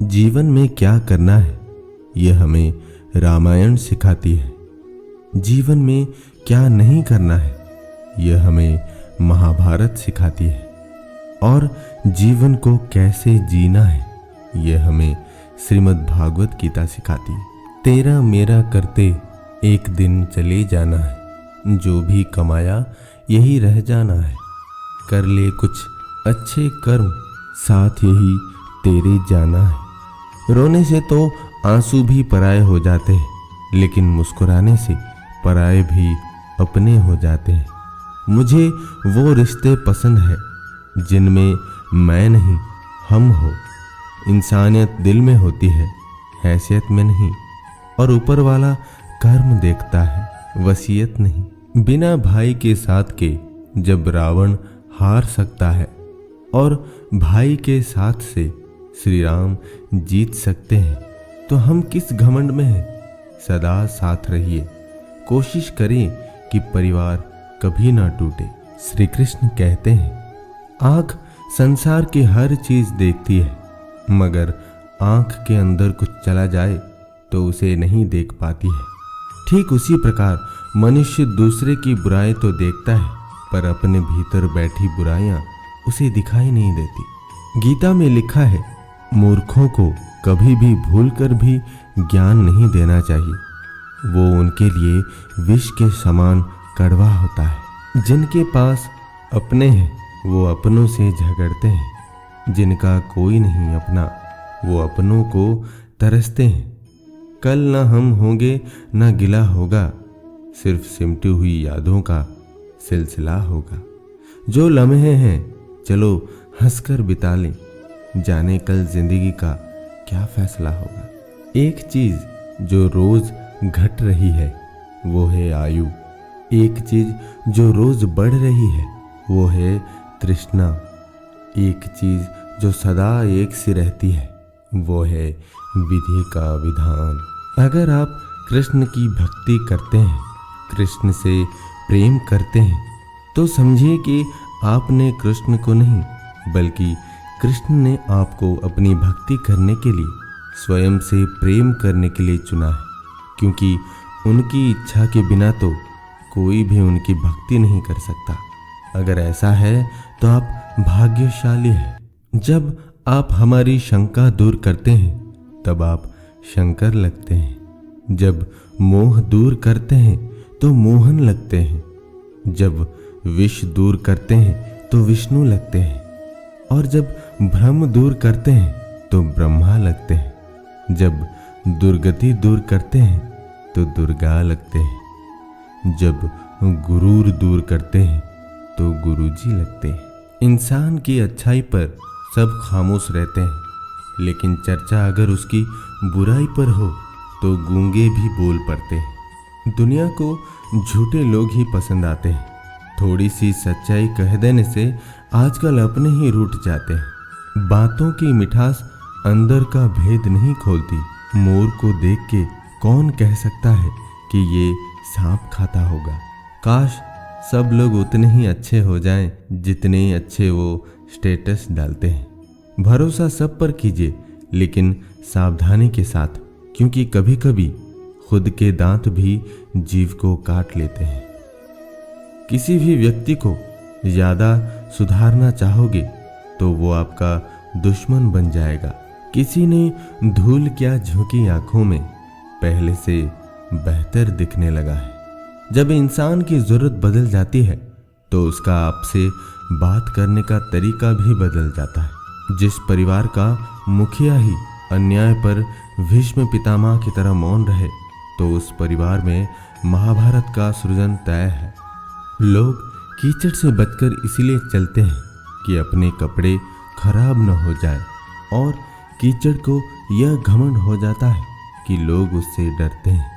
जीवन में क्या करना है यह हमें रामायण सिखाती है। जीवन में क्या नहीं करना है यह हमें महाभारत सिखाती है। और जीवन को कैसे जीना है यह हमें श्रीमद् भागवत गीता सिखाती है। तेरा मेरा करते एक दिन चले जाना है, जो भी कमाया यही रह जाना है। कर ले कुछ अच्छे कर्म, साथ यही तेरे जाना है। रोने से तो आंसू भी पराये हो जाते हैं, लेकिन मुस्कुराने से पराये भी अपने हो जाते हैं। मुझे वो रिश्ते पसंद है जिनमें मैं नहीं हम हो। इंसानियत दिल में होती है, हैसियत में नहीं। और ऊपर वाला कर्म देखता है, वसीयत नहीं। बिना भाई के साथ के जब रावण हार सकता है और भाई के साथ से श्री राम जीत सकते हैं, तो हम किस घमंड में हैं। सदा साथ रहिए, कोशिश करें कि परिवार कभी ना टूटे। श्री कृष्ण कहते हैं, आँख संसार की हर चीज देखती है, मगर आँख के अंदर कुछ चला जाए तो उसे नहीं देख पाती है। ठीक उसी प्रकार मनुष्य दूसरे की बुराई तो देखता है, पर अपने भीतर बैठी बुराइयां उसे दिखाई नहीं देती। गीता में लिखा है, मूर्खों को कभी भी भूलकर भी ज्ञान नहीं देना चाहिए। वो उनके लिए विष के समान कड़वा होता है। जिनके पास अपने हैं वो अपनों से झगड़ते हैं, जिनका कोई नहीं अपना वो अपनों को तरसते हैं। कल न हम होंगे न गिला होगा, सिर्फ सिमटी हुई यादों का सिलसिला होगा। जो लम्हे हैं चलो हंसकर बिता लें, जाने कल जिंदगी का क्या फैसला होगा। एक चीज जो रोज घट रही है वो है आयु। एक चीज जो रोज बढ़ रही है वो है तृष्णा। एक चीज जो सदा एक सी रहती है वो है विधि का विधान। अगर आप कृष्ण की भक्ति करते हैं, कृष्ण से प्रेम करते हैं, तो समझिए कि आपने कृष्ण को नहीं बल्कि कृष्ण ने आपको अपनी भक्ति करने के लिए, स्वयं से प्रेम करने के लिए चुना है। क्योंकि उनकी इच्छा के बिना तो कोई भी उनकी भक्ति नहीं कर सकता। अगर ऐसा है तो आप भाग्यशाली हैं। जब आप हमारी शंका दूर करते हैं तब आप शंकर लगते हैं। जब मोह दूर करते हैं तो मोहन लगते हैं। जब विष दूर करते हैं तो विष्णु लगते हैं। और जब भ्रम दूर करते हैं तो ब्रह्मा लगते हैं। जब दुर्गति दूर करते हैं तो दुर्गा लगते हैं। जब गुरूर दूर करते हैं तो गुरुजी लगते हैं। इंसान की अच्छाई पर सब खामोश रहते हैं, लेकिन चर्चा अगर उसकी बुराई पर हो तो गूंगे भी बोल पड़ते हैं। दुनिया को झूठे लोग ही पसंद आते हैं। थोड़ी सी सच्चाई कह देने से आजकल अपने ही रूठ जाते हैं। बातों की मिठास अंदर का भेद नहीं खोलती। मोर को देख के कौन कह सकता है कि ये सांप खाता होगा। काश सब लोग उतने ही अच्छे हो जाएं जितने अच्छे वो स्टेटस डालते हैं। भरोसा सब पर कीजिए, लेकिन सावधानी के साथ, क्योंकि कभी कभी खुद के दांत भी जीव को काट लेते हैं। किसी भी व्यक्ति को ज्यादा सुधारना चाहोगे तो वो आपका दुश्मन बन जाएगा। किसी ने धूल क्या झोंकी आंखों में, पहले से बेहतर दिखने लगा है। जब इंसान की जरूरत बदल जाती है तो उसका आपसे बात करने का तरीका भी बदल जाता है। जिस परिवार का मुखिया ही अन्याय पर भीष्म पितामह की तरह मौन रहे तो उस परिवार में महाभारत का सृजन तय है। लोग कीचड़ से बचकर इसीलिए चलते हैं कि अपने कपड़े खराब न हो जाए, और कीचड़ को यह घमंड हो जाता है कि लोग उससे डरते हैं।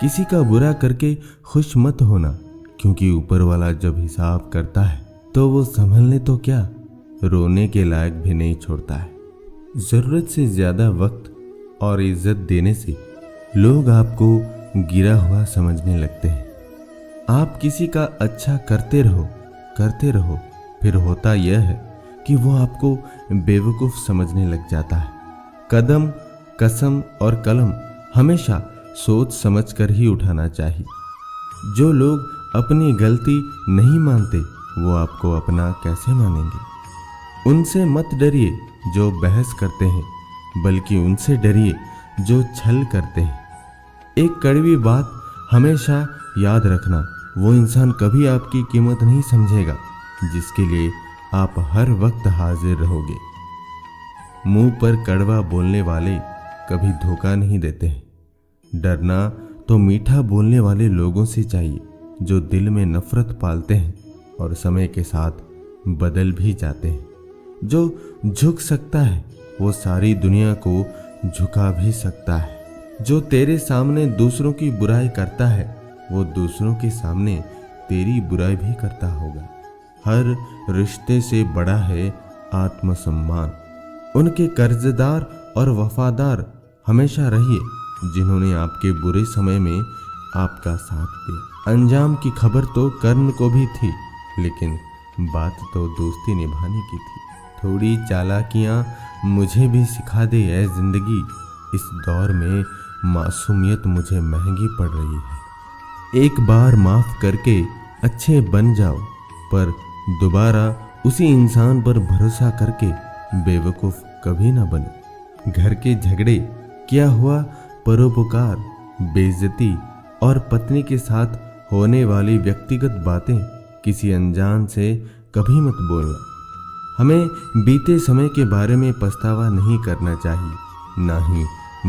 किसी का बुरा करके खुश मत होना, क्योंकि ऊपर वाला जब हिसाब करता है तो वो संभलने तो क्या, रोने के लायक भी नहीं छोड़ता है। जरूरत से ज्यादा वक्त और इज्जत देने से लोग आपको गिरा हुआ समझने लगते हैं। आप किसी का अच्छा करते रहो, फिर होता यह है कि वो आपको बेवकूफ़ समझने लग जाता है। कदम, कसम और कलम हमेशा सोच समझकर ही उठाना चाहिए। जो लोग अपनी गलती नहीं मानते वो आपको अपना कैसे मानेंगे। उनसे मत डरिए जो बहस करते हैं, बल्कि उनसे डरिए जो छल करते हैं। एक कड़वी बात हमेशा याद रखना, वो इंसान कभी आपकी कीमत नहीं समझेगा जिसके लिए आप हर वक्त हाजिर रहोगे। मुंह पर कड़वा बोलने वाले कभी धोखा नहीं देते हैं। डरना तो मीठा बोलने वाले लोगों से चाहिए जो दिल में नफरत पालते हैं और समय के साथ बदल भी जाते हैं। जो झुक सकता है वो सारी दुनिया को झुका भी सकता है। जो तेरे सामने दूसरों की बुराई करता है वो दूसरों के सामने तेरी बुराई भी करता होगा। हर रिश्ते से बड़ा है आत्मसम्मान। उनके कर्जदार और वफादार हमेशा रहिए जिन्होंने आपके बुरे समय में आपका साथ दिया। अंजाम की खबर तो कर्ण को भी थी, लेकिन बात तो दोस्ती निभाने की थी। थोड़ी चालाकियां मुझे भी सिखा दे ऐ जिंदगी, इस दौर में मासूमियत मुझे महंगी पड़ रही है। एक बार माफ करके अच्छे बन जाओ, पर दोबारा उसी इंसान पर भरोसा करके बेवकूफ कभी ना बनो। घर के झगड़े, क्या हुआ परोपकार, बेइज्जती और पत्नी के साथ होने वाली व्यक्तिगत बातें किसी अनजान से कभी मत बोलना। हमें बीते समय के बारे में पछतावा नहीं करना चाहिए, ना ही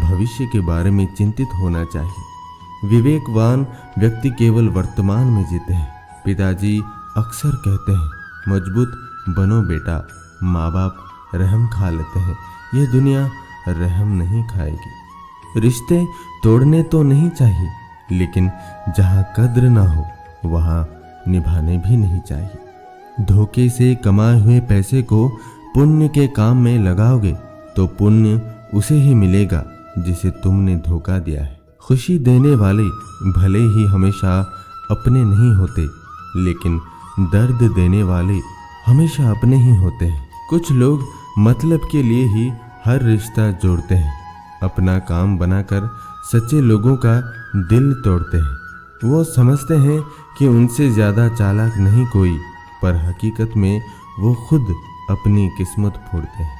भविष्य के बारे में चिंतित होना चाहिए। विवेकवान व्यक्ति केवल वर्तमान में जीते हैं। पिताजी अक्सर कहते हैं, मजबूत बनो बेटा, माँ बाप रहम खा लेते हैं, यह दुनिया रहम नहीं खाएगी। रिश्ते तोड़ने तो नहीं चाहिए, लेकिन जहाँ कद्र ना हो वहाँ निभाने भी नहीं चाहिए। धोखे से कमाए हुए पैसे को पुण्य के काम में लगाओगे तो पुण्य उसे ही मिलेगा जिसे तुमने धोखा दिया है। खुशी देने वाले भले ही हमेशा अपने नहीं होते, लेकिन दर्द देने वाले हमेशा अपने ही होते हैं। कुछ लोग मतलब के लिए ही हर रिश्ता जोड़ते हैं, अपना काम बनाकर सच्चे लोगों का दिल तोड़ते हैं। वो समझते हैं कि उनसे ज़्यादा चालाक नहीं कोई, पर हकीकत में वो खुद अपनी किस्मत फोड़ते हैं।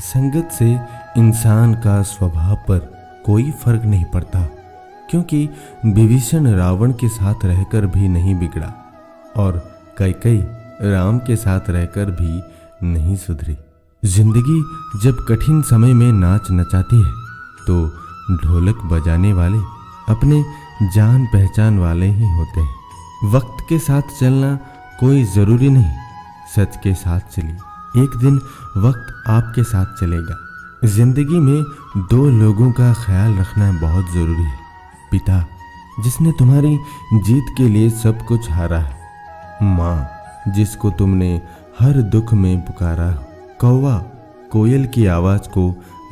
संगत से इंसान का स्वभाव पर कोई फर्क नहीं पड़ता, क्योंकि विभीषण रावण के साथ रहकर भी नहीं बिगड़ा और कैकेयी राम के साथ रहकर भी नहीं सुधरी। जिंदगी जब कठिन समय में नाच नचाती है तो ढोलक बजाने वाले अपने जान पहचान वाले ही होते हैं। वक्त के साथ चलना कोई ज़रूरी नहीं, सच के साथ चलिए, एक दिन वक्त आपके साथ चलेगा। जिंदगी में दो लोगों का ख्याल रखना बहुत ज़रूरी है। पिता जिसने तुम्हारी जीत के लिए सब कुछ हारा है, माँ जिसको तुमने हर दुख में पुकारा हो। कौवा कोयल की आवाज़ को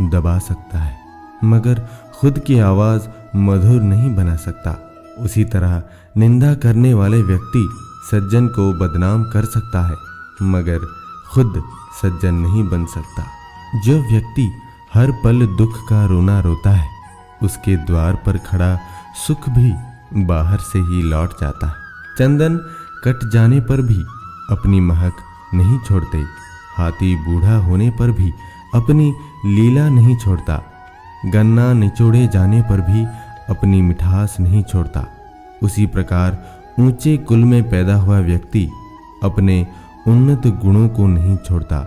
दबा सकता है, मगर खुद की आवाज़ मधुर नहीं बना सकता। उसी तरह निंदा करने वाले व्यक्ति सज्जन को बदनाम कर सकता है, मगर खुद सज्जन नहीं बन सकता। जो व्यक्ति हर पल दुख का रोना रोता है, उसके द्वार पर खड़ा सुख भी बाहर से ही लौट जाता है। चंदन कट जाने पर भी अपनी महक नहीं छोड़ते, हाथी बूढ़ा होने पर भी अपनी लीला नहीं छोड़ता, गन्ना निचोड़े जाने पर भी अपनी मिठास नहीं छोड़ता। उसी प्रकार ऊंचे कुल में पैदा हुआ व्यक्ति अपने उन्नत गुणों को नहीं छोड़ता,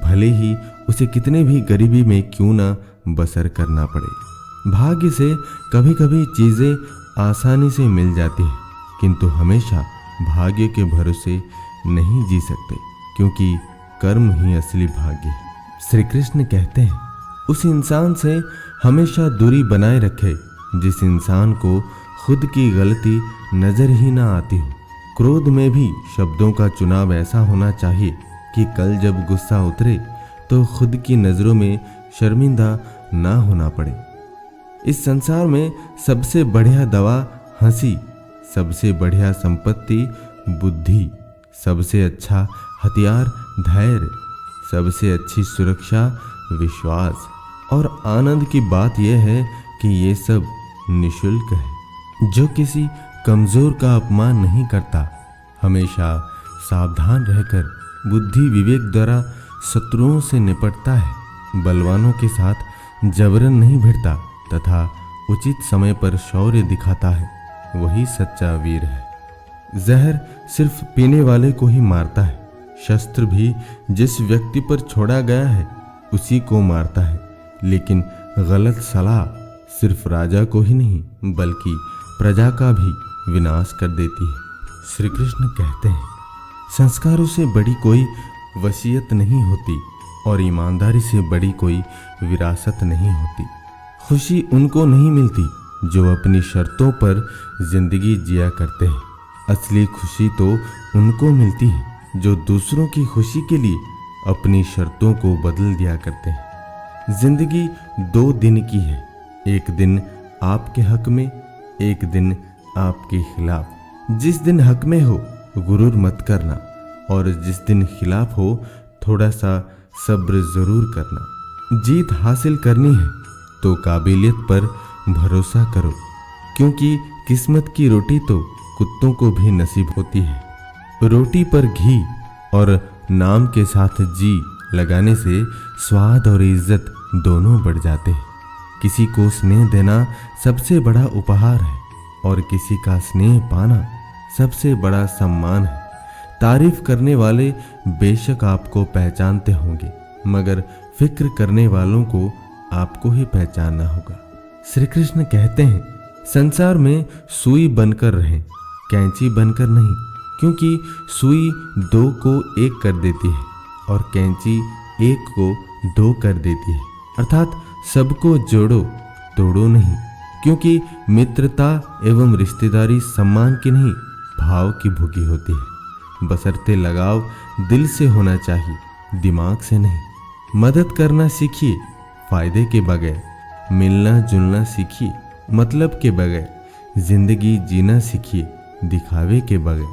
भले ही उसे कितने भी गरीबी में क्यों ना बसर करना पड़े। भाग्य से कभी कभी चीज़ें आसानी से मिल जाती हैं, किंतु हमेशा भाग्य के भरोसे नहीं जी सकते, क्योंकि कर्म ही असली भाग्य है। श्री कृष्ण कहते हैं, उस इंसान से हमेशा दूरी बनाए रखे जिस इंसान को खुद की गलती नजर ही ना आती हो। क्रोध में भी शब्दों का चुनाव ऐसा होना चाहिए कि कल जब गुस्सा उतरे तो खुद की नज़रों में शर्मिंदा ना होना पड़े। इस संसार में सबसे बढ़िया दवा हंसी, सबसे बढ़िया संपत्ति बुद्धि, सबसे अच्छा हथियार धैर्य, सबसे अच्छी सुरक्षा विश्वास और आनंद की बात यह है कि ये सब निशुल्क है। जो किसी कमजोर का अपमान नहीं करता, हमेशा सावधान रहकर बुद्धि विवेक द्वारा शत्रुओं से निपटता है, बलवानों के साथ जबरन नहीं भिड़ता तथा उचित समय पर शौर्य दिखाता है, वही सच्चा वीर है। जहर सिर्फ पीने वाले को ही मारता है, शस्त्र भी जिस व्यक्ति पर छोड़ा गया है उसी को मारता है, लेकिन गलत सलाह सिर्फ राजा को ही नहीं बल्कि प्रजा का भी विनाश कर देती है। श्री कृष्ण कहते हैं, संस्कारों से बड़ी कोई वसीयत नहीं होती और ईमानदारी से बड़ी कोई विरासत नहीं होती। खुशी उनको नहीं मिलती जो अपनी शर्तों पर जिंदगी जिया करते हैं। असली खुशी तो उनको मिलती है जो दूसरों की खुशी के लिए अपनी शर्तों को बदल दिया करते हैं। जिंदगी 2 दिन की है, एक दिन आपके हक में, एक दिन आपके खिलाफ। जिस दिन हक में हो गुरूर मत करना और जिस दिन खिलाफ हो थोड़ा सा सब्र जरूर करना। जीत हासिल करनी है तो काबिलियत पर भरोसा करो, क्योंकि किस्मत की रोटी तो कुत्तों को भी नसीब होती है। रोटी पर घी और नाम के साथ जी लगाने से स्वाद और इज्जत दोनों बढ़ जाते हैं। किसी को स्नेह देना सबसे बड़ा उपहार है और किसी का स्नेह पाना सबसे बड़ा सम्मान है। तारीफ करने वाले बेशक आपको पहचानते होंगे, मगर फिक्र करने वालों को आपको ही पहचानना होगा। श्री कृष्ण कहते हैं, संसार में सुई बनकर रहें, कैंची बनकर नहीं, क्योंकि सुई 2 को 1 कर देती है और कैंची 1 को 2 कर देती है। अर्थात सबको जोड़ो, तोड़ो नहीं, क्योंकि मित्रता एवं रिश्तेदारी सम्मान की नहीं भाव की भूखी होती है। बशर्ते लगाव दिल से होना चाहिए, दिमाग से नहीं। मदद करना सीखिए फायदे के बगैर, मिलना जुलना सीखिए मतलब के बगैर, जिंदगी जीना सीखिए दिखावे के बगैर,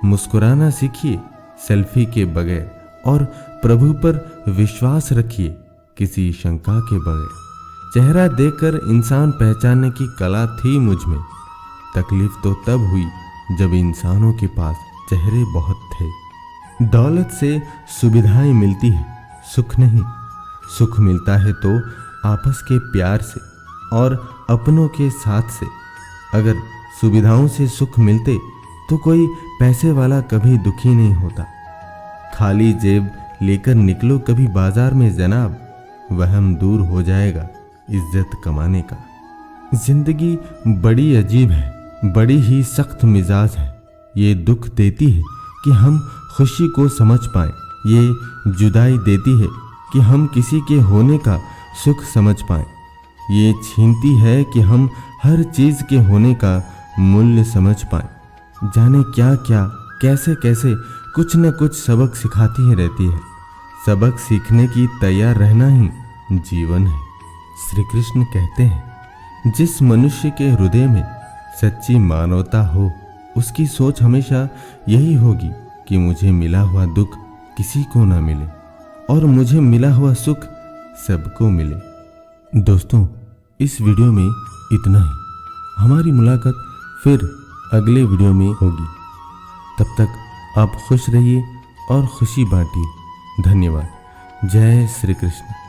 मुस्कुराना सीखिए सेल्फी के बगैर और प्रभु पर विश्वास रखिए किसी शंका के बगैर। चेहरा देखकर इंसान पहचानने की कला थी मुझ में। तकलीफ तो तब हुई जब इंसानों के पास चेहरे बहुत थे। दौलत से सुविधाएं मिलती है, सुख नहीं। सुख मिलता है तो आपस के प्यार से और अपनों के साथ से। अगर सुविधाओं से सुख मिलते तो कोई पैसे वाला कभी दुखी नहीं होता। खाली जेब लेकर निकलो कभी बाजार में जनाब, वहम दूर हो जाएगा इज्जत कमाने का। जिंदगी बड़ी अजीब है, बड़ी ही सख्त मिजाज है। ये दुख देती है कि हम खुशी को समझ पाएं, ये जुदाई देती है कि हम किसी के होने का सुख समझ पाएं, ये छीनती है कि हम हर चीज के होने का मूल्य समझ पाएं। जाने क्या क्या कैसे कैसे कुछ न कुछ सबक सिखाती ही रहती है। सबक सीखने की तैयार रहना ही जीवन है। श्री कृष्ण कहते हैं, जिस मनुष्य के हृदय में सच्ची मानवता हो उसकी सोच हमेशा यही होगी कि मुझे मिला हुआ दुख किसी को ना मिले और मुझे मिला हुआ सुख सबको मिले। दोस्तों, इस वीडियो में इतना ही। हमारी मुलाकात फिर अगले वीडियो में होगी। तब तक आप खुश रहिए और खुशी बांटिए। धन्यवाद। जय श्री कृष्ण।